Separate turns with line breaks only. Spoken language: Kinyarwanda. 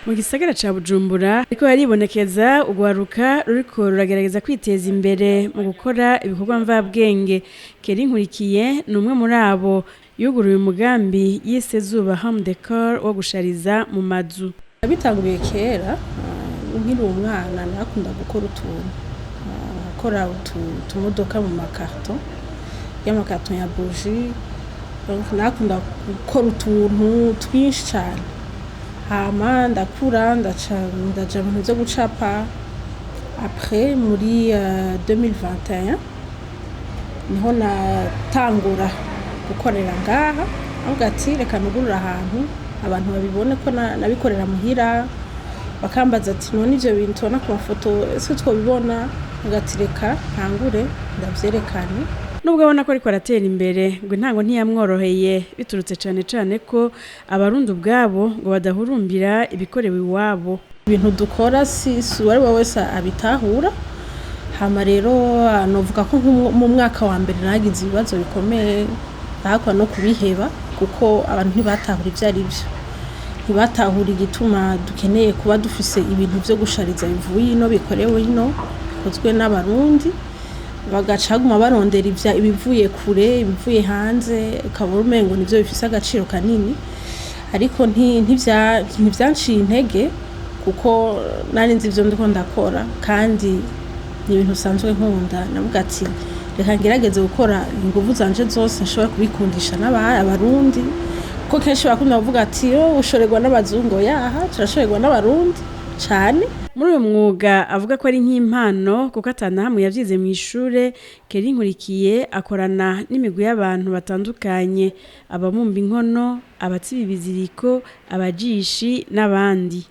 Mu gisagara ca Bujumbura ariko yaribonekeza ugwaruka ruriko ruragerageza kwiteza imbere mu gukora ibikorwa mvabwenge. Keri Nkurikiye ni umwe muri abo yuguruye umugambi yise Zuba Home Decor wo gushariza mu mazu.
Bitanguye kera nkiri umwana nakunda gukora utuntu akora utumodoka mu makarton y'amakarton ya bougie, nakunda gukora utuntu twinshi cyane. Hama ndakura ndaja mu byo gucapa. Après muri 2021 niho natangura gukorera ngaha, avuga ati reka nugurura ahantu abantu babibone ko nabikorera muhira, bakambaza ati none ivyo bintu tubona ku mafoto ese twobibona, ngati reka ntangure ndavyerekane.
Nubwo abona ko ariko aratera imbere ngo ntango ntiyamworoheye biturutse cane ko abarundi ubwabo ngo badahurumbira ibikorewe iwabo.
Ibintu dukora si wari wese abitahura. Hama rero novuga ko mu mwaka wa mbere nagize ibibazo bikomeye, nakwa no kubiheba kuko abantu ntibatahura ivyo ari byo. Ntibatahura igituma dukeneye kuba dufise ibintu byo gushariza bivuye ino, bikorewe ino, bikozwe n'abarundi. Bagacaguma barondera ibivuye kure, ibivuye hanze, ukabura umengo nivyo bifise agaciro kanini. Ariko ntivyanciye intege kuko nari nzi ivyo ndiko ndakora kandi ni ibintu usanzwe nkunda. Navuga ati reka ngerageze gukora inguvu zanje zose nshobora kubikundisha n'abarundi, kuko kenshi bakunda kuvuga ati ushorerwa n'abazungu. Yaha turashorerwa n'abarundi cyane.
Muri uyu mwuga avuga ko ari nk'impano kuko atanahamwe yavyize mu ishure. Keri Nkurikiye akorana n'imigwi y'abantu batandukanye, abamumba inkono, abatsiba ibiziriko, abajishi n'abandi.